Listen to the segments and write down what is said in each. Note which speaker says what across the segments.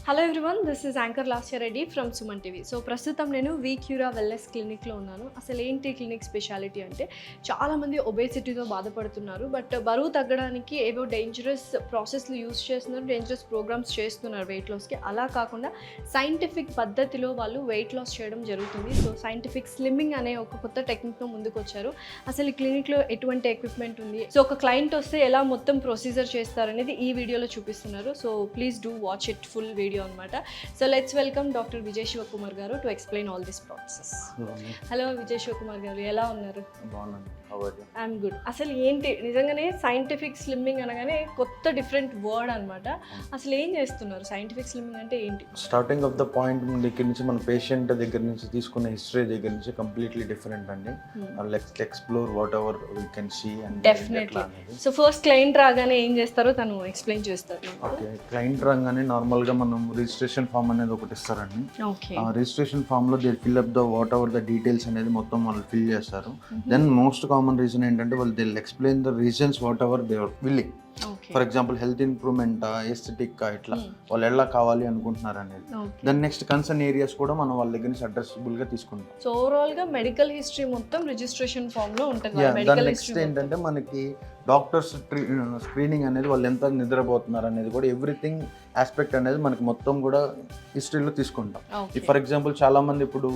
Speaker 1: Hello everyone, this is anchor Lasya Reddy from Suman TV. So ప్రస్తుతం నేను వీక్యూరా wellness క్లినిక్లో ఉన్నాను. అసలు ఏంటి క్లినిక్ స్పెషాలిటీ అంటే, చాలామంది ఒబేసిటీతో బాధపడుతున్నారు. బట్ బరువు తగ్గడానికి ఏవో డేంజరస్ ప్రాసెస్లు యూస్ చేస్తున్నారు, డేంజరస్ ప్రోగ్రామ్స్ చేస్తున్నారు వెయిట్ లాస్కి. అలా కాకుండా సైంటిఫిక్ పద్ధతిలో వాళ్ళు వెయిట్ లాస్ చేయడం జరుగుతుంది. సో సైంటిఫిక్ స్లిమ్మింగ్ అనే ఒక కొత్త టెక్నిక్తో ముందుకు వచ్చారు. అసలు ఈ క్లినిక్లో ఎటువంటి ఎక్విప్మెంట్ ఉంది, సో ఒక క్లయింట్ వస్తే ఎలా మొత్తం ప్రొసీజర్ చేస్తారనేది ఈ వీడియోలో చూపిస్తున్నారు. So please do watch it full video అనమాట. So let's welcome doctor Vijay Shivakumar garu to explain all this process. Hello Vijay Shivakumar garu, ఎలా ఉన్నారు? I'm good. అసలు ఏంటి, నిజంగానే సైంటిఫిక్ స్లిమ్మింగ్ అనగానే కొత్త డిఫరెంట్ వర్డ్ అనమాట. అసలు ఏం చేస్తున్నారు? సైంటిఫిక్ స్లిమ్మింగ్ అంటే ఏంటి?
Speaker 2: స్టార్టింగ్ ఆఫ్ ద పాయింట్ దగ్గర నుంచి మన పేషెంట్ దగ్గర నుంచి తీసుకున్న హిస్టరీ దగ్గర నుంచి కంప్లీట్లీ డిఫరెంట్ అండి. Let's explore whatever we can see and
Speaker 1: definitely. So first client రాగానే ఏం చేస్తారో తను ఎక్స్ప్లెయిన్ చేస్తారు.
Speaker 2: ఓకే, క్లయింట్ రాగానే నార్మల్గా మనం రిజిస్ట్రేషన్ ఫామ్ అనేది ఒకటి ఇస్తారండి. ఆ రిజిస్ట్రేషన్ ఫామ్ లో they fill up the what ever the details అనేది మొత్తం వాళ్ళు ఫిల్ చేస్తారు. దెన్ మోస్ట్ కామన్ రీజన్ ఏంటంటే వాళ్ళు they explain the reasons whatever they are willing. For example health improvement, aesthetic, ఇట్లా వాళ్ళు ఎలా కావాలి అనుకుంటున్నారు అనేది. దెన్ నెక్స్ట్ కన్సర్న్ ఏరియాస్ కూడా మనం వాళ్ళ దగ్గర నుంచి అడ్రస్బుల్ గా తీసుకుంటాం.
Speaker 1: సో ఓవరాల్ గా మెడికల్ హిస్టరీ మొత్తం రిజిస్ట్రేషన్ ఫామ్ లో ఉంటుంది.
Speaker 2: దాని నెక్స్ట్ ఏంటంటే మనకి డాక్టర్స్ స్క్రీనింగ్ అనేది వాళ్ళు ఎంత నిద్రపోతున్నారు అనేది కూడా ఎవ్రీథింగ్ ఆస్పెక్ట్ అనేది మనకి మొత్తం కూడా హిస్టరీలో తీసుకుంటాం. ఫర్ ఎగ్జాంపుల్ చాలా మంది ఇప్పుడు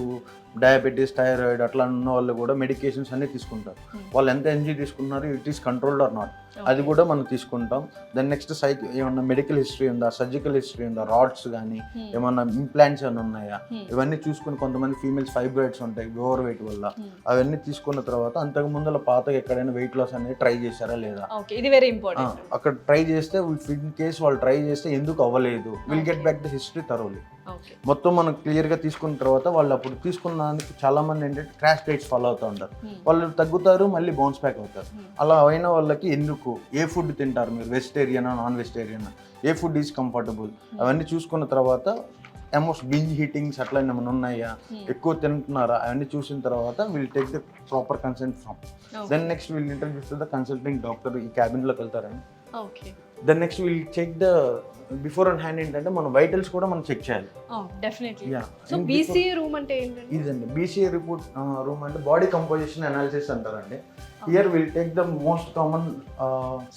Speaker 2: డయాబెటీస్, థైరాయిడ్ అట్లా ఉన్న వాళ్ళు కూడా మెడికేషన్స్ అన్ని తీసుకుంటారు. వాళ్ళు ఎంత ఎంజీ తీసుకున్నారు, it is controlled or not, అది కూడా మనం తీసుకుంటాం. దాని నెక్స్ట్ ఏమన్నా మెడికల్ హిస్టరీ ఉందా, సర్జికల్ హిస్టరీ ఉందా, రాడ్స్ కానీ ఏమన్నా ఇంప్లాంట్స్ అని ఉన్నాయా, ఇవన్నీ చూసుకుని కొంతమంది ఫీమేల్స్ ఫైబ్రాయిడ్స్ ఉంటాయి ఓవర్ వెయిట్ వల్ల, అవన్నీ తీసుకున్న తర్వాత అంతకు ముందు పాతగా ఎక్కడైనా వెయిట్ లాస్ అనేది ట్రై చేశారా లేదా,
Speaker 1: ఇది వెరీ ఇంపార్టెంట్.
Speaker 2: అక్కడ ట్రై చేస్తే ఇన్ కేస్ వాళ్ళు ట్రై చేస్తే ఎందుకు అవ్వలేదు, will get back the history thoroughly. మొత్తం మనం క్లియర్ గా తీసుకున్న తర్వాత వాళ్ళు అప్పుడు తీసుకున్నందుకు చాలా మంది ఏంటంటే క్రాష్ డైట్స్ ఫాలో అవుతూ ఉంటారు. వాళ్ళు తగ్గుతారు, మళ్ళీ బౌన్స్ బ్యాక్ అవుతారు. అలా అయిన వాళ్ళకి ఎందుకు, ఏ ఫుడ్ తింటారు మీరు, వెజిటేరియనా నాన్ వెజిటేరియనా, ఏ ఫుడ్ ఈజ్ కంఫర్టబుల్, అవన్నీ చూసుకున్న తర్వాత ఆల్మోస్ట్ బింజ్ హీటింగ్స్ అట్లా ఏమైనా ఉన్నాయా, ఎక్కువ తింటున్నారా, అవన్నీ చూసిన తర్వాత will take the proper consent from. Then next will introduce to the consulting doctor. ఈ క్యాబిన్లోకి వెళ్తారండి. Then next will check the before and hand ఏంటంటే మన వైటల్స్ కూడా మనం చెక్ చేయాలి.
Speaker 1: డెఫినెట్లీ. సో బీసీఏ రూమ్ అంటే ఏంటంటే
Speaker 2: ఇదండి బీసీఏ రిపోర్ట్ రూమ్ అంటే బాడీ కంపోజిషన్ అనాలిసిస్ అంటారండి. Here will take the most common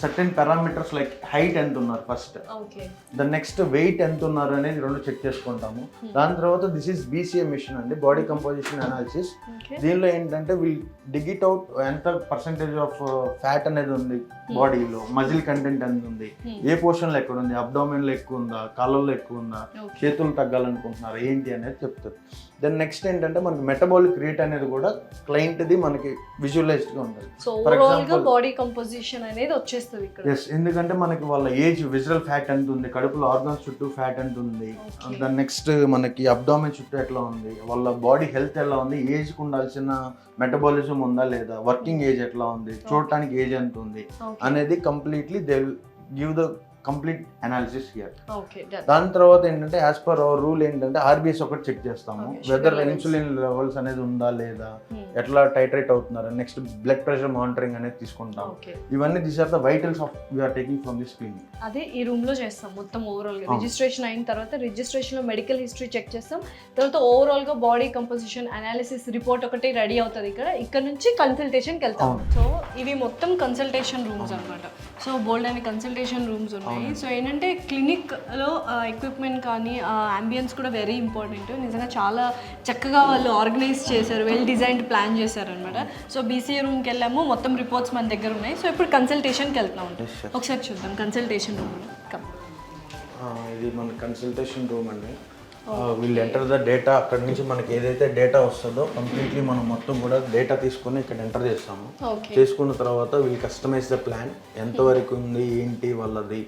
Speaker 2: certain parameters like height ఎంత ఉన్నారు ఫస్ట్, ద నెక్స్ట్ వెయిట్ ఎంత ఉన్నారు అనేది రెండు చెక్ చేసుకుంటాము. దాని తర్వాత దిస్ ఈస్ బీసీఏ మిషన్ అండి, బాడీ కంపోజిషన్ అనాలిసిస్. దీనిలో ఏంటంటే విల్ డిగ్ ఇట్ అవుట్ ఎంత పర్సెంటేజ్ ఆఫ్ ఫ్యాట్ అనేది ఉంది బాడీలో, మజిల్ కంటెంట్ ఎంత ఉంది, ఏ పోర్షన్ లో ఎక్కడ ఉంది, అబ్డామిన్ లో ఎక్కువ ఉందా, కాళ్ళల్లో ఎక్కువ ఉందా, చేతులు తగ్గాలనుకుంటున్నారు ఏంటి అనేది చెప్తారు. దెన్ నెక్స్ట్ ఏంటంటే మనకి మెటబాలిక్ రేట్ అనేది కూడా క్లయింట్ ది మనకి విజువలైజ్డ్ గా ఉంటుంది.
Speaker 1: సో ఓవరాల్ గా బాడీ కంపోజిషన్ అనేది వచ్చేస్తుంది ఇక్కడ.
Speaker 2: yes, ఎందుకంటే మనకి వాళ్ళ ఏజ్, విజువల్ ఫ్యాట్ ఎంత ఉంది, కడుపులో ఆర్గన్స్ చుట్టూ ఫ్యాట్ ఎంత ఉంది, దాని నెక్స్ట్ మనకి అబ్డామిన్ చుట్టూ ఎట్లా ఉంది, వాళ్ళ బాడీ హెల్త్ ఎలా ఉంది, ఏజ్ కు ఉండాల్సిన మెటబాలిజం ఉందా లేదా, వర్కింగ్ ఏజ్ ఎట్లా ఉంది, చూడటానికి ఏజ్ ఎంత ఉంది అనేది completely they will give the complete analysis here. దాని తర్వాత ఏంటంటే యాజ్ పర్ అవర్ రూల్ ఏంటంటే ఆర్బిఎస్ ఒకటి చెక్ చేస్తాము, వెదర్ ఇన్సులిన్ లెవెల్స్ అనేది ఉందా లేదా, ఎట్లా టైట్రేట్ అవుతున్నారు, నెక్స్ట్ బ్లడ్ ప్రెషర్ మానిటరింగ్ అనేది తీసుకుంటాం. ఇవన్నీ these are the vitals of we are taking from this clinic.
Speaker 1: అదే ఈ రూమ్ లో చేస్తాం మొత్తం ఓవరాల్ గా. రిజిస్ట్రేషన్ అయిన తర్వాత రిజిస్ట్రేషన్ లో మెడికల్ హిస్టరీ చెక్ చేస్తాం, తర్వాత ఓవరాల్ గా బాడీ కంపోజిషన్ అనాలిసిస్ రిపోర్ట్ ఒకటి రెడీ అవుతుంది ఇక్కడ నుంచి కన్సల్టేషన్కి వెళ్తాం. సో ఇవి మొత్తం కన్సల్టేషన్ రూమ్స్ అనమాట. సో బోల్డ్ అనే కన్సల్టేషన్ రూమ్స్ ఉన్నాయి. సో ఏంటంటే క్లినిక్లో ఎక్విప్మెంట్ కానీ అంబియన్స్ కూడా వెరీ ఇంపార్టెంట్. నిజంగా చాలా చక్కగా వాళ్ళు ఆర్గనైజ్ చేశారు, వెల్ డిజైన్డ్ ప్లాన్ చేశారు అనమాట. సో బీసీఏ రూమ్కి వెళ్ళాము, మొత్తం రిపోర్ట్స్ మన దగ్గర ఉన్నాయి. సో ఇప్పుడు కన్సల్టేషన్కి వెళ్తున్నాం. ఒకసారి చూద్దాం కన్సల్టేషన్ రూమ్.
Speaker 2: ఇది మన కన్సల్టేషన్ రూమ్ అండి. వీళ్ళు ఎంటర్ ద డేటా, అక్కడ నుంచి మనకి ఏదైతే డేటా వస్తుందో కంప్లీట్లీ మనం మొత్తం కూడా డేటా తీసుకొని ఇక్కడ ఎంటర్ చేస్తాము. చేసుకున్న తర్వాత వీళ్ళు కస్టమైజ్ ద ప్లాన్, ఎంతవరకు ఉంది ఏంటి వాళ్ళది,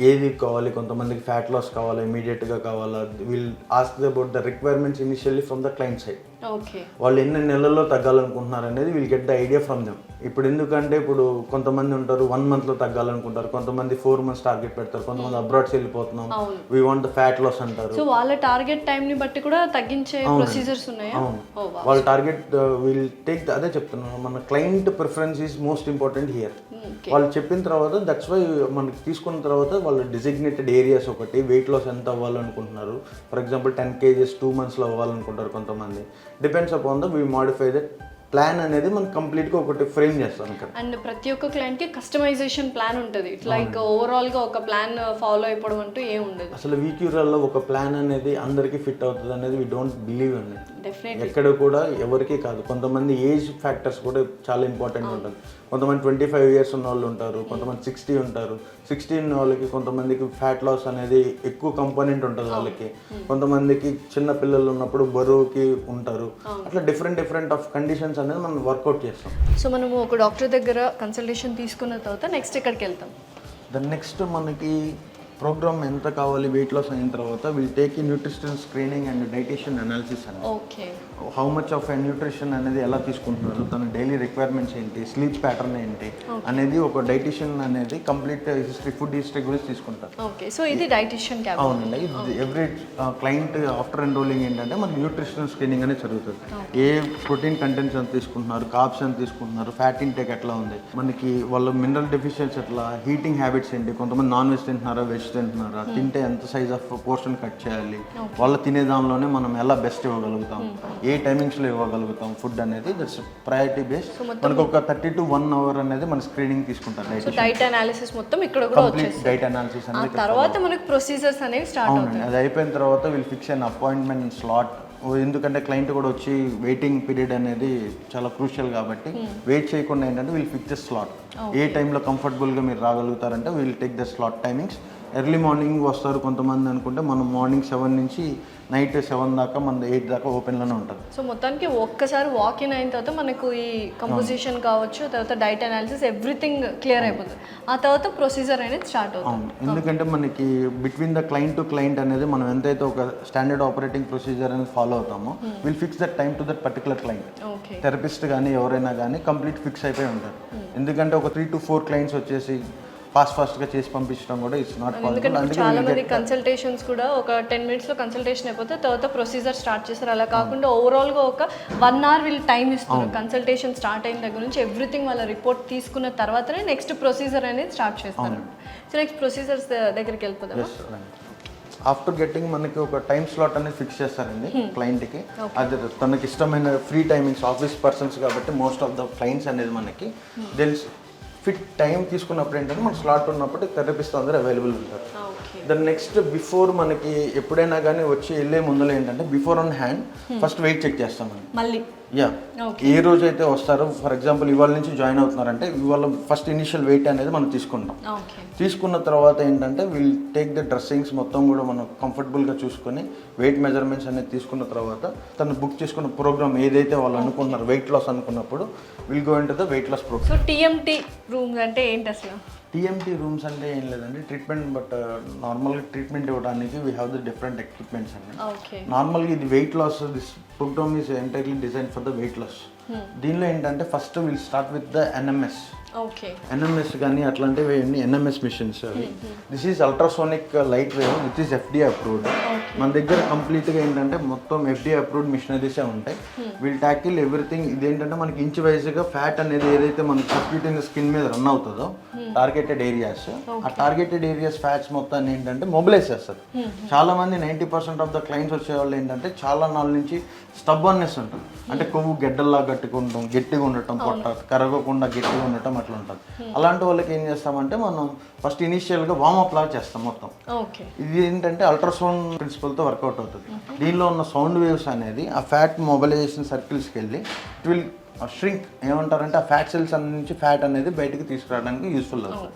Speaker 2: ఏది కావాలి, కొంతమందికి ఫ్యాట్ లాస్ కావాలా, ఇమీడియట్గా కావాలా, will ask about the requirements initially from the client side.
Speaker 1: Okay.
Speaker 2: వాళ్ళు ఎన్ని నెలల్లో తగ్గాలనుకుంటున్నారు అనేది will get the idea from them. ఇప్పుడు ఎందుకంటే ఇప్పుడు కొంతమంది ఉంటారు 1 monthలో తగ్గాలనుకుంటారు, కొంతమంది 4 months టార్గెట్ పెడతారు, కొంతమంది అబ్రాడ్స్ వెళ్ళిపోతున్నాం we want the fat loss అంటారు.
Speaker 1: సో వాళ్ళ టార్గెట్ టైంని బట్టి కూడా తగ్గించే ప్రొసీజర్స్ ఉన్నాయా?
Speaker 2: అవును, వాళ్ళ టార్గెట్ విల్ టేక్ అదే చెప్తున్నాను, మన client preference is most important here. వాళ్ళు చెప్పిన తర్వాత దట్స్ వై మనకి తీసుకున్న తర్వాత వాళ్ళు డిజిగ్నేటెడ్ ఏరియాస్ ఒకటి వెయిట్ లాస్ ఎంత అవ్వాలనుకుంటున్నారు. ఫర్ ఎగ్జాంపుల్ 10 kgs 2 monthsలో అవ్వాలనుకుంటారు కొంతమంది. Depends upon the we modify that plan అనేది మనం కంప్లీట్గా ఒకటి ఫ్రేమ్ చేస్తాం ఇక్కడ.
Speaker 1: అండ్ ప్రతి ఒక్క క్లయింట్కి కస్టమైజేషన్ ప్లాన్ ఉంటుంది. ఇట్లా లైక్ ఓవరాల్గా ఒక ప్లాన్ ఫాలో అయిపోవడం అంటూ ఏం ఉండదు.
Speaker 2: అసలు వీక్యూరాల్లో ఒక ప్లాన్ అనేది అందరికీ ఫిట్ అవుతుంది అనేది వీ డోంట్ బిలీవ్ అండి.
Speaker 1: డెఫినెట్లీ
Speaker 2: ఎక్కడ కూడా ఎవరికి కాదు. కొంతమంది ఏజ్ ఫ్యాక్టర్స్ కూడా చాలా ఇంపార్టెంట్ ఉంటుంది. కొంతమంది 25 years ఉన్న వాళ్ళు ఉంటారు, కొంతమంది 60 ఉంటారు. 60 ఉన్న వాళ్ళకి కొంతమందికి ఫ్యాట్ లాస్ అనేది ఎక్కువ కంపోనెంట్ ఉంటుంది వాళ్ళకి, కొంతమందికి చిన్న పిల్లలు ఉన్నప్పుడు బరువుకి ఉంటారు. అట్లా డిఫరెంట్ ఆఫ్ కండిషన్స్ అనేది మనం వర్కౌట్ చేస్తాం.
Speaker 1: సో మనము ఒక డాక్టర్ దగ్గర కన్సల్టేషన్ తీసుకున్న తర్వాత నెక్స్ట్ ఎక్కడికి వెళ్తాం?
Speaker 2: దాని నెక్స్ట్ మనకి ప్రోగ్రామ్ ఎంత కావాలి వెయిట్ లాస్ అయిన తర్వాత విల్ టేక్ ఈ న్యూట్రిషన్ స్క్రీనింగ్ అండ్ డైటేషన్ అనాలిసిస్ అని.
Speaker 1: Okay.
Speaker 2: How much of nutrition అనేది ఎలా తీసుకుంటున్నారు, తన డైలీ రిక్వైర్మెంట్స్ ఏంటి, స్లీప్ ప్యాటర్న్ ఏంటి అనేది ఒక డైటీషియన్ అనేది కంప్లీట్ హిస్టరీ, ఫుడ్ హిస్టరీ గురించి తీసుకుంటారు.
Speaker 1: ఓకే. సో ఇది డైటీషియన్ క్యాబిన్.
Speaker 2: అవునండి. ఎవ్రీ క్లయింట్ ఆఫ్టర్ ఎన్రోలింగ్ ఏంటంటే మనకి న్యూట్రిషనల్ స్క్రీనింగ్ అనేది జరుగుతుంది. ఏ ప్రోటీన్ కంటెంట్స్ ఎంత తీసుకుంటున్నారు, కార్బ్స్ ఎంత తీసుకుంటున్నారు, ఫ్యాట్ ఇంటేక్ ఎట్లా ఉంది, మనకి వాళ్ళ మినరల్ డెఫిషియన్సీ ఎట్లా, హీటింగ్ హ్యాబిట్స్ ఏంటి, కొంతమంది నాన్ వెజ్ తింటున్నారా, వెజ్ తింటున్నారా, తింటే ఎంత సైజ్ ఆఫ్ పోర్షన్ కట్ చేయాలి, వాళ్ళు తినే దానిలోనే మనం ఎలా బెస్ట్ ఇవ్వగలుగుతాం, ఏ టైమింగ్స్లో ఇవ్వగలుగుతాం ఫుడ్ అనేది, దట్స్ ప్రయారిటీ బేస్డ్. మనకు ఒక 30 to 1 hour అనేది మన స్క్రీనింగ్ తీసుకుంటారు.
Speaker 1: సో డైట్ అనాలిసిస్ మొత్తం ఇక్కడ కూడా వచ్చేస్తుంది.
Speaker 2: డైట్ అనాలిసిస్ అనేది
Speaker 1: తర్వాత మనకు ప్రొసీజర్స్ అనేవి స్టార్ట్ అవుతాయి.
Speaker 2: అది అయిపోయిన తర్వాత will fix an appointment slot. ఎందుకంటే క్లయింట్ కూడా వచ్చి వెయిటింగ్ పీరియడ్ అనేది చాలా క్రూషియల్ కాబట్టి వెయిట్ చేయకుండా ఏంటంటే విల్ ఫిక్స్ ద స్లాట్. ఏ టైంలో కంఫర్టబుల్గా మీరు రాగలుగుతారంటే will take the slot timings. Early morning వస్తారు కొంతమంది అనుకుంటే మనం మార్నింగ్ 7 నుంచి నైట్ 7 దాకా మన 8 దాకా ఓపెన్లోనే ఉంటుంది.
Speaker 1: సో మొత్తానికి ఒక్కసారి వాక్ ఇన్ అయిన తర్వాత మనకు ఈ కంపోజిషన్ కావచ్చు, తర్వాత డైట్ అనాలిసిస్ ఎవ్రీథింగ్ క్లియర్ అయిపోతుంది. ఆ తర్వాత ప్రొసీజర్ అనేది స్టార్ట్ అవుతుంది.
Speaker 2: ఎందుకంటే మనకి between the client to client అనేది మనం ఎంతైతే ఒక స్టాండర్డ్ ఆపరేటింగ్ ప్రొసీజర్ అనేది ఫాలో అవుతామో will fix that time to that particular client. Therapist కానీ ఎవరైనా కానీ కంప్లీట్ ఫిక్స్ అయిపోయి ఉంటారు. ఎందుకంటే ఒక 3 to 4 clients వచ్చేసి ఫాస్ట్గా చేసి పంపించడం కూడా ఇట్స్ నాట్ పాసిబుల్.
Speaker 1: చాలా మంది కన్సల్టేషన్స్ కూడా ఒక 10 minutes కన్సల్టేషన్ అయిపోతే తర్వాత ప్రొసీజర్ స్టార్ట్ చేస్తారు. అలా కాకుండా ఓవరాల్గా ఒక 1 hour వీళ్ళు టైం ఇస్తున్నారు. కన్సల్టేషన్ స్టార్ట్ అయిన దగ్గర నుంచి ఎవ్రీథింగ్ వాళ్ళ రిపోర్ట్ తీసుకున్న తర్వాతనే నెక్స్ట్ ప్రొసీజర్ అనేది స్టార్ట్ చేస్తారు. సో నెక్స్ట్ ప్రొసీజర్స్ దగ్గరికి వెళ్ళిపోతాం.
Speaker 2: ఆఫ్టర్ గెట్టింగ్ మనకి ఒక టైం స్లాట్ అనేది ఫిక్స్ చేస్తారండి క్లయింట్కి. అది తనకి ఇష్టమైన ఫ్రీ టైమింగ్స్, ఆఫీస్ పర్సన్స్ కాబట్టి మోస్ట్ ఆఫ్ ద క్లయింట్స్ అనేది మనకి ఫిట్ టైం తీసుకున్నప్పుడు ఏంటంటే మనకు స్లాట్ ఉన్నప్పుడు థెరపిస్ట్ అందరూ అవైలబుల్ ఉంటారు. దాని నెక్స్ట్ బిఫోర్ మనకి ఎప్పుడైనా కానీ వచ్చి వెళ్ళే ముందులో ఏంటంటే before on hand first weight check చేస్తాం మళ్ళీ. ఏ రోజు అయితే వస్తారో, ఫర్ ఎగ్జాంపుల్ ఇవాళ నుంచి జాయిన్ అవుతున్నారంటే ఇవాళ ఫస్ట్ ఇనిషియల్ వెయిట్ అనేది మనం తీసుకుంటాం. తీసుకున్న తర్వాత ఏంటంటే విల్ టేక్ ద డ్రెస్సింగ్స్ మొత్తం కూడా మనం కంఫర్టబుల్గా చూసుకొని వెయిట్ మెజర్మెంట్స్ అనేది తీసుకున్న తర్వాత తను బుక్ చేసుకున్న ప్రోగ్రామ్ ఏదైతే వాళ్ళు అనుకుంటున్నారు వెయిట్ లాస్ అనుకున్నప్పుడు will go into the weight loss programme.
Speaker 1: So TMT rooms అంటే ఏంటి అసలు?
Speaker 2: టీఎంటీ రూమ్స్ అంటే ఏం లేదండి, ట్రీట్మెంట్. బట్ నార్మల్గా ట్రీట్మెంట్ ఇవ్వడానికి we have the different equipments అండి. నార్మల్గా ఇది weight loss, this programme is entirely design for the weight loss. దీనిలో ఏంటంటే first will start with the NMS. NMS కానీ అట్లాంటివి NMS machines. This is ultrasonic light wave which is FDA approved. మన దగ్గర కంప్లీట్గా ఏంటంటే మొత్తం ఎఫ్డిఏ అప్రూవ్డ్ మిషనరీసే ఉంటాయి. Will tackle everything. ఇదేంటంటే మనకి ఇంచ్ వైజ్గా ఫ్యాట్ అనేది ఏదైతే మనకి సబ్క్యూటేనియస్ స్కిన్ మీద రన్ అవుతుందో టార్గెటెడ్ ఏరియాస్, ఆ టార్గెటెడ్ ఏరియాస్ ఫ్యాట్స్ మొత్తాన్ని ఏంటంటే మొబిలైజ్ చేస్తారు. చాలా మంది 90% ఆఫ్ ద క్లయింట్స్ వచ్చేవాళ్ళు ఏంటంటే చాలా నాళ్ళ నుంచి స్టబ్బర్నెస్ ఉంటుంది. అంటే కొవ్వు గడ్డల్లా గట్టిగా ఉండటం, పొట్ట కరగకుండా గట్టిగా ఉండటం అట్లా ఉంటుంది. అలాంటి వాళ్ళకి ఏం చేస్తామంటే మనం ఫస్ట్ ఇనిషియల్గా వార్మప్ లాగా చేస్తాం మొత్తం. ఇది ఏంటంటే అల్ట్రాసౌండ్ ప్రిన్సిపల్తో వర్కౌట్ అవుతుంది. దీనిలో ఉన్న సౌండ్ వేవ్స్ అనేది ఆ ఫ్యాట్ మొబిలైజేషన్ సర్కిల్స్కి వెళ్ళి ఇట్ విల్ shrink. ఏమంటారంటే ఆ ఫ్యాట్ సెల్స్ నుంచి ఫ్యాట్ అనేది బయటకు తీసుకురావడానికి యూస్ఫుల్ అవుతుంది.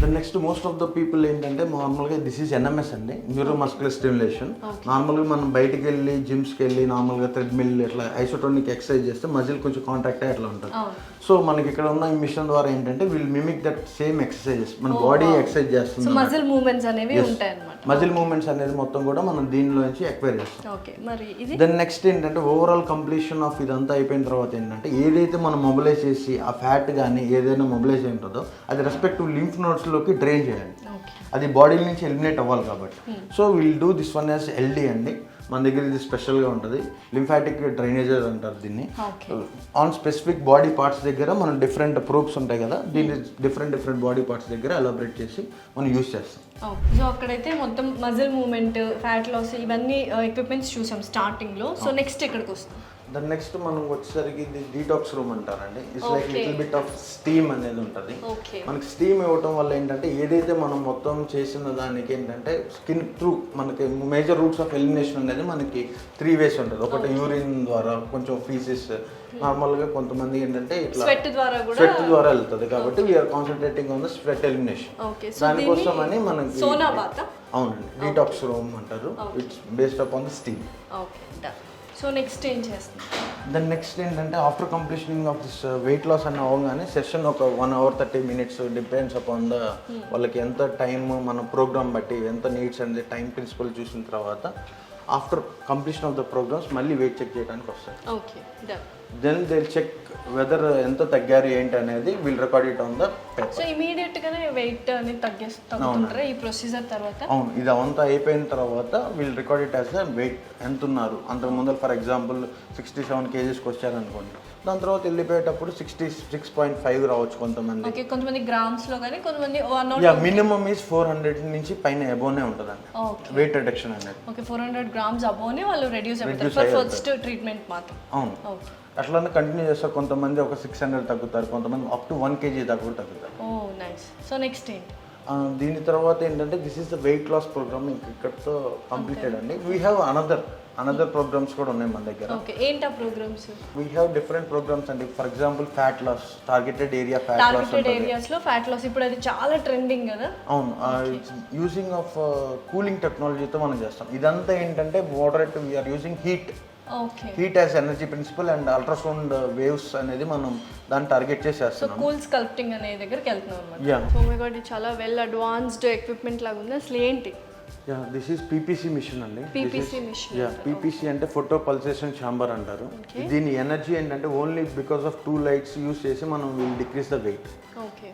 Speaker 2: The next most of the people ఏంటంటే నార్మల్గా దిస్ ఈజ్ ఎన్ఎంఎస్ అండి, న్యూరో మస్కులర్ స్టిమ్యులేషన్. నార్మల్గా మనం బయటికి వెళ్ళి జిమ్స్కి వెళ్ళి నార్మల్గా థ్రెడ్మిల్ ఇట్లా ఐసోటోనిక్ ఎక్సర్సైజ్ చేస్తే మజిల్ కొంచెం కాంటాక్ట్ అయ్యి అట్లా ఉంటుంది. సో మనకి ఇక్కడ ఉన్న ఈ మిషన్ ద్వారా ఏంటంటే will mimic that same exercises, మన బాడీ ఎక్సర్సైజ్ చేస్తుంది.
Speaker 1: మజిల్ మూవ్మెంట్స్ అనేవి ఉంటాయి అన్నమాట.
Speaker 2: మజిల్ మూవ్మెంట్స్ అనేది మొత్తం కూడా మనం దీనిలో నుంచి ఎక్వైర్ చేస్తాం.
Speaker 1: ఓకే, మరి ఇది
Speaker 2: దెన్ నెక్స్ట్ ఏంటంటే ఓవరాల్ కంప్లీషన్ ఆఫ్ ఇదంతా అయిపోయిన తర్వాత ఏంటంటే ఏదైతే మనం మొబిలైజ్ చేసి ఆ ఫ్యాట్ కానీ ఏదైనా మొబిలైజ్ అయి ఉంటుందో అది రెస్పెక్టివ్ లింఫ్ నోడ్స్లోకి డ్రైన్ చేయాలి. అది బాడీ నుంచి ఎలిమినేట్ అవ్వాలి కాబట్టి. So will do this one as LD అండి. మన దగ్గర ఇది స్పెషల్గా ఉంటుంది, లింఫాటిక్ డ్రైనేజర్ అంటారు దీన్ని. ఆన్ స్పెసిఫిక్ బాడీ పార్ట్స్ దగ్గర మనం డిఫరెంట్ ప్రూఫ్స్ ఉంటాయి కదా, దీన్ని డిఫరెంట్ బాడీ పార్ట్స్ దగ్గర ఎలాబరేట్ చేసి మనం యూజ్ చేస్తాం.
Speaker 1: సో అక్కడైతే మొత్తం మజిల్ మూవ్మెంట్, ఫ్యాట్ లాస్ ఇవన్నీ ఎక్విప్మెంట్స్ చూసాం స్టార్టింగ్లో. సో నెక్స్ట్ ఎక్కడికి వస్తాం?
Speaker 2: దాని నెక్స్ట్ మనం వచ్చేసరికి ఇది డీటాక్స్ రూమ్ అంటారండి. It's like little bit of steam అనేది ఉంటుంది. మనకి స్టీమ్ ఇవ్వటం వల్ల ఏంటంటే ఏదైతే మనం మొత్తం చేసిన దానికి ఏంటంటే స్కిన్ త్రూ మనకి మేజర్ రూట్స్ ఆఫ్ ఎలిమినేషన్ అనేది మనకి 3 ways ఉంటుంది. ఒకటి యూరిన్ ద్వారా, కొంచెం ఫీసిస్, నార్మల్గా కొంతమంది ఏంటంటే ఇట్లా స్వెట్ ద్వారా వెళ్తుంది. కాబట్టి we're concentrating on the sweat elimination. దానికోసం అని మనకి అవునండి డీటాక్స్ రూమ్ అంటారు. It's based up on the steam.
Speaker 1: So next ఏం చేస్తాం?
Speaker 2: దెన్ నెక్స్ట్ ఏంటంటే after completing of this weight loss అని అవగానే సెషన్ ఒక 1 hour 30 minutes depends upon the వాళ్ళకి ఎంత టైం మన ప్రోగ్రామ్ బట్టి ఎంత నీడ్స్ అనేది టైం ప్రిన్సిపల్ చూసిన తర్వాత after completion of the programmes మళ్ళీ వెయిట్ చెక్ చేయడానికి వస్తారు.
Speaker 1: Okay,
Speaker 2: then they check whether ఎంత తగ్గారు ఏంటి అనేది will record it on the paper.
Speaker 1: So immediate గానే వెయిట్ అనేది తగ్గుతుంటారా ఈ ప్రొసీజర్ తర్వాత?
Speaker 2: అవును, ఇది అవంతా అయిపోయిన తర్వాత will record it as weight ఎంత ఉన్నారు. అంతకు ముందు ఫర్ ఎగ్జాంపుల్ 67 kgsకి వచ్చారనుకోండి, దాని తర్వాత వెళ్ళిపోయేటప్పుడు 66.5 రావచ్చు కొంతమంది.
Speaker 1: ఓకే, కొంతమంది గ్రామ్స్ లో కానీ కొంతమంది
Speaker 2: మినిమం ఈజ్ 400 నుంచి పైన అబోనే ఉంటుందండి వెయిట్ రిడక్షన్ అనేది.
Speaker 1: ఓకే, 400 grams అబోనే వాళ్ళు రెడ్యూస్ అవుతారు ఫర్ ఫస్ట్ ట్రీట్మెంట్ మాత్రం.
Speaker 2: అవును, అట్లానే కంటిన్యూ చేస్తారు. కొంతమంది ఒక 600 తగ్గుతారు, కొంతమంది అప్ టు 1 kg దాకా కూడా తగ్గుతారు.
Speaker 1: ఓ నైస్. సో నెక్స్ట్ ఏంటి?
Speaker 2: దీని తర్వాత ఏంటంటే this is the weight loss programme ఇక్కడతో కంప్లీటెడ్ అండి. వీ హ్యావ్ అనదర్ ప్రోగ్రామ్స్ కూడా ఉన్నాయి మన దగ్గర.
Speaker 1: ఓకే, ఏంటా programmes?
Speaker 2: We have different programmes అండి. For example fat loss, targeted area fat loss.
Speaker 1: Targeted areas లో ఫ్యాట్ లాస్ ఇప్పుడు అది చాలా ట్రెండింగ్ కదా.
Speaker 2: అవును, యూజింగ్ ఆఫ్ కూలింగ్ టెక్నాలజీతో మనం చేస్తాం. ఇదంతా ఏంటంటే moderate we are using heat as energy principle and ultrasound waves అనేది మనం దాన్ని టార్గెట్ చేసేస్తున్నాం.
Speaker 1: సో కూల్ స్కల్ప్టింగ్ అనే దగ్గరికి వెళ్తున్నాం అన్నమాట. సో మై గాడ్, ఇది చాలా వెల్ అడ్వాన్స్డ్ ఎక్విప్మెంట్ లాగా ఉంది. అసలు ఏంటి?
Speaker 2: దిస్ ఈస్ పీపీసీ మిషన్ అండి. పీపీసీ అంటే ఫోటో పల్సేషన్ ఛాంబర్ అంటారు. దీని ఎనర్జీ ఏంటంటే only because of 2 lights use చేసి మనం విల్ డిక్రీస్ ద వెయిట్.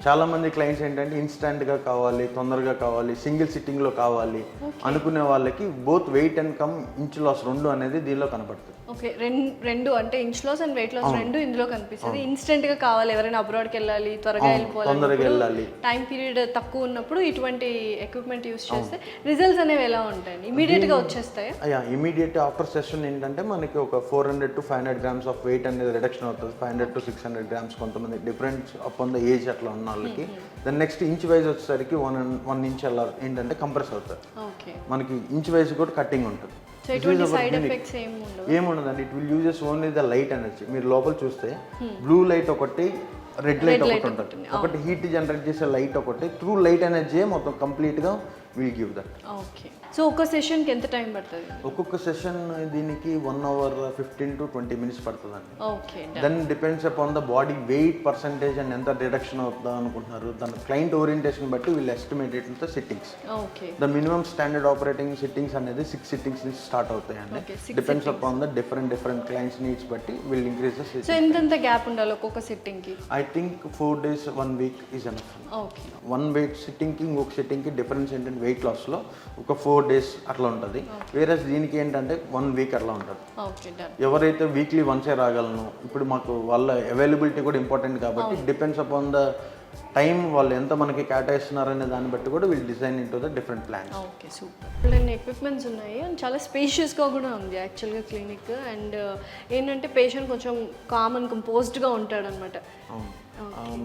Speaker 2: చాలా మంది క్లయింట్స్ ఏంటంటే ఇన్స్టాంట్ గా కావాలి, తొందరగా కావాలి, సింగిల్ సిట్టింగ్ లో కావాలి అనుకునే వాళ్ళకి both weight and come inch loss 2 అనేది దీనిలో కనపడుతుంది.
Speaker 1: ఓకే, రెండు అంటే inch loss and weight loss 2 ఇందులో కనిపిస్తుంది. ఇన్స్టెంట్ గా కావాలి, ఎవరైనా అబ్రాడ్కి వెళ్ళాలి, త్వరగా వెళ్ళిపోవాలి, టైం పీరియడ్ తక్కువ ఉన్నప్పుడు ఇటువంటి ఎక్విప్మెంట్ యూస్ చేస్తే రిజల్ట్స్ అనేవి ఎలా ఉంటాయండి? ఇమీడియట్ గా వచ్చేస్తాయా?
Speaker 2: ఇమీడియట్ ఆఫ్టర్ సెషన్ ఏంటంటే మనకి ఒక 400 to 500 grams ఆఫ్ వెయిట్ అనేది రిడక్షన్ అవుతుంది. 500 to 600 grams కొంతమంది డిఫరెంట్ అపాన్ ద ఏజ్ అట్లా ఉన్న వాళ్ళకి. దెన్ నెక్స్ట్ ఇంచ్ వైజ్ వచ్చేసరికి 1 inch అలా ఏంటంటే కంప్రెస్ అవుతారు. మనకి ఇంచ్ వైజ్ కూడా కట్టింగ్ ఉంటుంది. ఏముండదండి, it will uses only the light energy. మీరు లోపల చూస్తే బ్లూ లైట్ ఒకటి, రెడ్ లైట్ ఒకటి ఉంటుంది. ఒకటి హీట్ జనరేట్ చేసే లైట్ ఒకటి, త్రూ లైట్ ఎనర్జీ మొత్తం కంప్లీట్ గా will give that.
Speaker 1: Okay, so ఒక సెషన్ కి ఎంత టైం పడుతుంది?
Speaker 2: ఒక్కొక్క సెషన్ దీనికి 1 hour 15 to 20 minutes పడుతుందండి.
Speaker 1: Okay,
Speaker 2: then depends upon the body weight percentage and ఎంత రిడక్షన్ అవుతుందా అనుకుంటున్నారు, దాని క్లయింట్ ఓరియంటేషన్ బట్టి వీళ్ళు estimate it the sittings.
Speaker 1: Okay,
Speaker 2: the minimum standard operating sittings అనేది 6 sittings నుంచి స్టార్ట్ అవుతాయండి. Depends upon the different clients needs బట్టి will increase the sitting.
Speaker 1: So ఎంత గ్యాప్ ఉండాలి ఒక్కొక్క సిట్టింగ్ కి?
Speaker 2: I think 4 days 1 week is enough.
Speaker 1: Okay,
Speaker 2: 1 weight sitting కి ఇంకొక సిట్టింగ్ కి డిఫరెన్స్ ఏంటంటే వెయిట్ లాస్ లో ఒక 4 days అట్లా ఉంటుంది. వేరే దీనికి ఏంటంటే 1 week అట్లా ఉంటుంది. ఎవరైతే వీక్లీ వన్సే రాగలను, ఇప్పుడు మాకు వాళ్ళ అవైలబిలిటీ కూడా ఇంపార్టెంట్ కాబట్టి డిపెండ్స్ అపాన్ ద టైం వాళ్ళు ఎంత మనకి కేటాయిస్తున్నారనే దాన్ని బట్టి కూడా వీళ్ళు design into the different plans.
Speaker 1: Okay, super. Equipments ఉన్నాయి అండ్ చాలా స్పేషియస్గా కూడా ఉంది యాక్చువల్గా క్లినిక్. అండ్ ఏంటంటే పేషెంట్ కొంచెం కామ్ అండ్ కంపోజ్డ్గా ఉంటాడనమాట.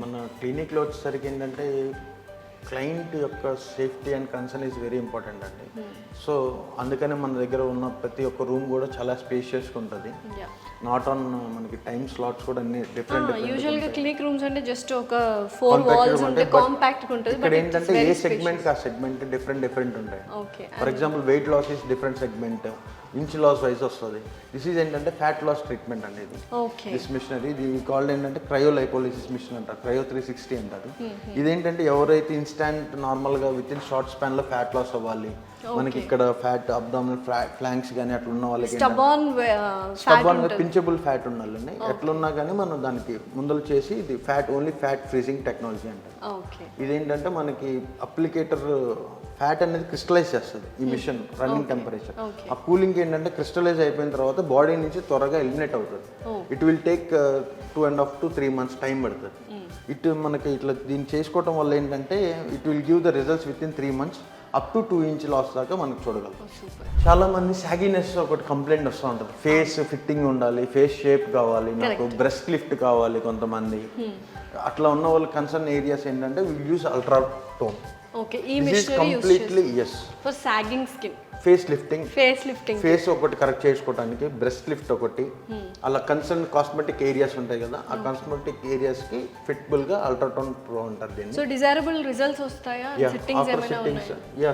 Speaker 2: మన క్లినిక్లో వచ్చేసరికి ఏంటంటే క్లయింట్ యొక్క safety and concern is very important అండి. సో అందుకనే మన దగ్గర ఉన్న ప్రతి ఒక్క రూమ్ కూడా చాలా స్పేషియస్గా ఉంటుంది. నాట్ ఆన్ మనకి టైం స్లాట్స్ కూడా అన్ని డిఫరెంట్
Speaker 1: యూజువల్గా క్లినిక్ రూమ్స్ అంటే జస్ట్ ఒక 4 వాల్స్ ఉంటే కాంపాక్ట్గా ఉంటుంది.
Speaker 2: ఇక్కడ ఏంటంటే ఏ సెగ్మెంట్ ఆ సెగ్మెంట్ డిఫరెంట్ ఉంటాయి. For example weight loss is different segment, inch loss wise వస్తుంది. దిస్ ఈజ్ ఏంటంటే ఫ్యాట్ లాస్ ట్రీట్మెంట్ అనేది. దిస్ మిషనరీ ఇది కాల్డ్ ఏంటంటే క్రయోలైపోలిసిస్ మిషన్ అంటారు, క్రయో 360 అంటారు. ఇదేంటంటే ఎవరైతే ఇన్స్టాంట్ నార్మల్గా విత్ ఇన్ షార్ట్ స్పాన్లో ఫ్యాట్ లాస్ అవ్వాలి, మనకి ఇక్కడ ఫ్యాట్ అబ్డామినల్ ఫ్లాంక్స్ కానీ అట్లా ఉన్న వాళ్ళకి స్టబాన్ పించబుల్ ఫ్యాట్ ఉండాలండి. ఎట్లున్నా కానీ మనం దానికి ముందలు చేసి ఇది ఓన్లీ ఫ్యాట్ ఫ్రీజింగ్ టెక్నాలజీ అంటారు. ఇదేంటంటే మనకి అప్లికేటర్ ఫ్యాట్ అనేది క్రిస్టలైజ్ చేస్తుంది ఈ మిషన్ రన్నింగ్ టెంపరేచర్. ఆ కూలింగ్ ఏంటంటే క్రిస్టలైజ్ అయిపోయిన తర్వాత బాడీ నుంచి త్వరగా ఎలిమినేట్ అవుతుంది. It will take 2.5 to 3 months time పడుతుంది. మనకి ఇట్లా దీన్ని చేసుకోవటం వల్ల ఏంటంటే it will give the results within 3 months up to 2 inch loss దాకా మనకు చూడగలం. చాలా మంది సాగినెస్ ఒకటి కంప్లైంట్ వస్తూ ఉంటుంది. ఫేస్ ఫిట్టింగ్ ఉండాలి, ఫేస్ షేప్ కావాలి, నాకు బ్రెస్ట్ లిఫ్ట్ కావాలి కొంతమంది. అట్లా ఉన్న వాళ్ళ కన్సర్న్ ఏరియాస్ ఏంటంటే will use ultra tone.
Speaker 1: Okay, ఈ machinery use
Speaker 2: completely yes
Speaker 1: for sagging skin,
Speaker 2: face lifting,
Speaker 1: face
Speaker 2: ఒకటి కరెక్ట్ చేసుకోవడానికి, బ్రెస్ట్ లిఫ్ట్ ఒకటి, అలా కన్సర్న్ కాస్మెటిక్ ఏరియాస్ ఉంటాయి కదా, ఆ కాస్మెటిక్ ఏరియాస్ కి ఫిట్బుల్ గా అల్ట్రాటోన్ ప్రో అంటారు దీన్ని.
Speaker 1: సో డిజైరబుల్ రిజల్ట్స్ వస్తాయా?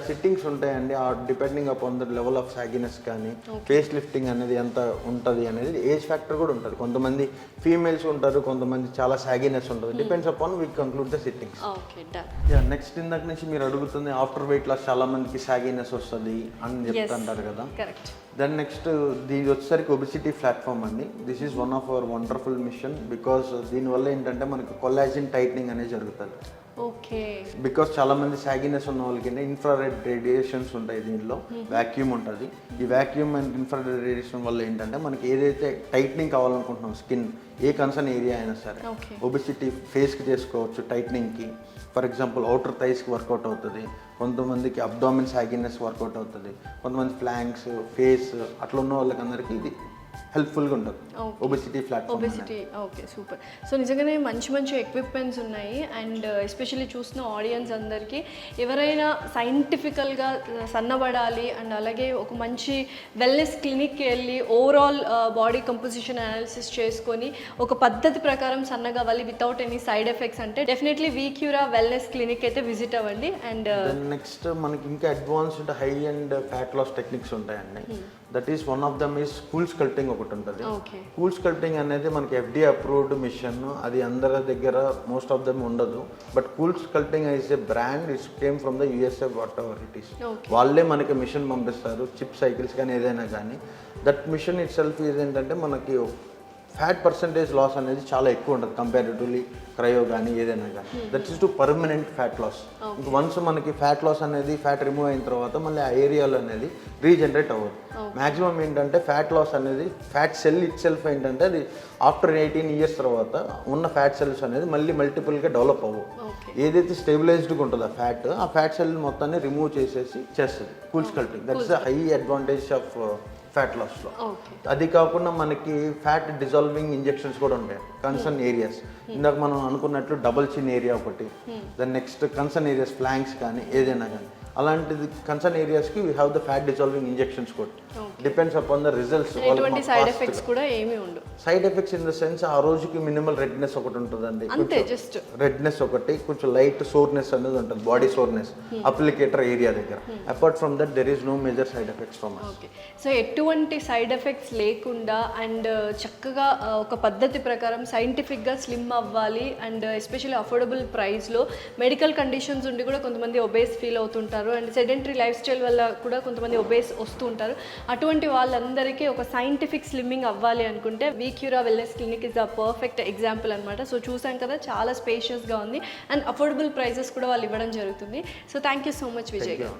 Speaker 2: సిట్టింగ్స్ ఉంటాయండి. Depending upon the level of sagginess కానీ ఫేస్ లిఫ్టింగ్ అనేది ఎంత ఉంటుంది అనేది ఏజ్ ఫ్యాక్టర్ కూడా ఉంటుంది. కొంతమంది ఫీమేల్స్ ఉంటారు, కొంతమంది చాలా సాగినెస్ ఉంటుంది. Depends upon we conclude the sittings. Next ఇందాక నుంచి మీరు అడుగుతుంది ఆఫ్టర్ వెయిట్ లాస్ చాలా మందికి సాగినెస్ వస్తుంది అని చెప్తుంటారు కదా. దెన్ నెక్స్ట్ దీని వచ్చేసరికి ఒబిసిటీ ప్లాట్ఫామ్ అండి. This is one of our wonderful machine because దీనివల్ల ఏంటంటే మనకి కొల్లాజిన్ టైట్నింగ్ అనేది జరుగుతుంది. బికాస్ చాలా మంది సాగినెస్ ఉన్న వాళ్ళకి ఇన్ఫ్రారెడ్ రేడియేషన్స్ ఉంటాయి, దీనిలో వ్యాక్యూమ్ ఉంటుంది. ఈ వ్యాక్యూమ్ అండ్ ఇన్ఫ్రారెడ్ రేడియేషన్ వల్ల ఏంటంటే మనకి ఏదైతే టైట్నింగ్ కావాలనుకుంటున్నాం స్కిన్ ఏ కన్సర్న్ ఏరియా అయినా సరే, ఒబిసిటీ ఫేస్కి చేసుకోవచ్చు టైట్నింగ్కి. ఫర్ ఎగ్జాంపుల్ అవుటర్ థైస్కి వర్కౌట్ అవుతుంది, కొంతమందికి అబ్డామిన్ సాగినెస్ వర్కౌట్ అవుతుంది, కొంతమంది ఫ్లాంక్స్ ఫేస్ అట్లా ఉన్న వాళ్ళకి అందరికీ ఇది హెల్ప్ఫుల్గా ఉంటుంది obesity platform.
Speaker 1: Okay, super. So నిజంగానే మంచి ఎక్విప్మెంట్స్ ఉన్నాయి. అండ్ ఎస్పెషల్లీ చూసిన ఆడియన్స్ అందరికీ ఎవరైనా సైంటిఫికల్గా సన్నబడాలి అండ్ అలాగే ఒక మంచి వెల్నెస్ క్లినిక్కి వెళ్ళి ఓవరాల్ బాడీ కంపోజిషన్ అనాలిసిస్ చేసుకొని ఒక పద్ధతి ప్రకారం సన్నగా అవ్వాలి వితౌట్ ఎనీ సైడ్ ఎఫెక్ట్స్ అంటే డెఫినెట్లీ వీక్యూరా వెల్నెస్ క్లినిక్ అయితే విజిట్ అవ్వండి. అండ్
Speaker 2: నెక్స్ట్ మనకి ఇంకా advanced high and fat loss techniques ఉంటాయండి. That is one of them is cool sculpting ఒకటి ఉంటుంది. కూల్ స్కల్ప్టింగ్ అనేది మనకి FDA అప్రూవ్డ్ మిషన్. అది అందరి దగ్గర మోస్ట్ ఆఫ్ దమ్ ఉండదు. But cool sculpting is a brand, it's came from the USA what ever it is. వాళ్ళే మనకి మిషన్ పంపిస్తారు, చిప్ సైకిల్స్ కానీ ఏదైనా కానీ. That mission it self is ఏంటంటే మనకి ఫ్యాట్ పర్సంటేజ్ లాస్ అనేది చాలా ఎక్కువ ఉంటుంది కంపారిటివ్లీ క్రయో కానీ ఏదైనా కానీ. That is to permanent fat loss. ఇంక వన్స్ మనకి ఫ్యాట్ లాస్ అనేది ఫ్యాట్ రిమూవ్ అయిన తర్వాత మళ్ళీ ఆ ఏరియాలో అనేది రీజనరేట్ అవ్వదు. మ్యాక్సిమం ఏంటంటే ఫ్యాట్ లాస్ అనేది ఫ్యాట్ సెల్ ఇట్ సెల్ఫ్ ఏంటంటే అది ఆఫ్టర్ 18 years తర్వాత ఉన్న ఫ్యాట్ సెల్స్ అనేది మళ్ళీ మల్టిపుల్గా డెవలప్ అవ్వవు. ఏదైతే స్టెబిలైజ్డ్గా ఉంటుందో ఆ ఫ్యాట్ సెల్ మొత్తాన్ని రిమూవ్ చేస్తుంది cool sculpting. That's the high advantage of fat లాస్లో. అది కాకుండా మనకి ఫ్యాట్ డిజాల్వింగ్ ఇంజెక్షన్స్ కూడా ఉంటాయి కన్సర్న్ ఏరియాస్. ఇందాక మనం అనుకున్నట్లు డబుల్ చిన్ ఏరియా ఒకటి, then next concern areas flanks కానీ ఏదైనా కానీ అలాంటిది కన్సర్న్ ఏరియాస్కి we have the fat dissolving injections కూడా. Depends upon the results.
Speaker 1: Side effects కూడా ఏమీ ఉండవు.
Speaker 2: Side effects in the sense ఆ రోజుకి మినిమల్ రెడ్నెస్ ఒకటి ఉంటుందండి, రెడ్నెస్ ఒకటి, కొంచెం లైట్ సోర్నెస్ అనేది ఉంటుంది, బాడీ సోర్నెస్ అప్లికేటర్ ఏరియా దగ్గర. Apart from that there is no major side effects from us.
Speaker 1: So ఎటువంటి సైడ్ ఎఫెక్ట్స్ లేకుండా అండ్ చక్కగా ఒక పద్ధతి ప్రకారం సైంటిఫిక్గా స్లిమ్ అవ్వాలి అండ్ ఎస్పెషల్లీ అఫోర్డబుల్ ప్రైస్లో మెడికల్ కండిషన్స్ ఉండి కూడా కొంతమంది ఒబేస్ ఫీల్ అవుతుంటారు అండ్ సెడెంటరీ లైఫ్ స్టైల్ వల్ల కూడా కొంతమంది ఒబేస్ వస్తూ ఉంటారు. అటువంటి వాళ్ళందరికీ ఒక సైంటిఫిక్ స్లిమ్మింగ్ అవ్వాలి అనుకుంటే వీక్యూరా wellness clinic is the perfect example అనమాట. సో చూసాం కదా, చాలా స్పేషియస్గా ఉంది అండ్ అఫోర్డబుల్ ప్రైజెస్ కూడా వాళ్ళు ఇవ్వడం జరుగుతుంది. So thank you so much Vijay గారు.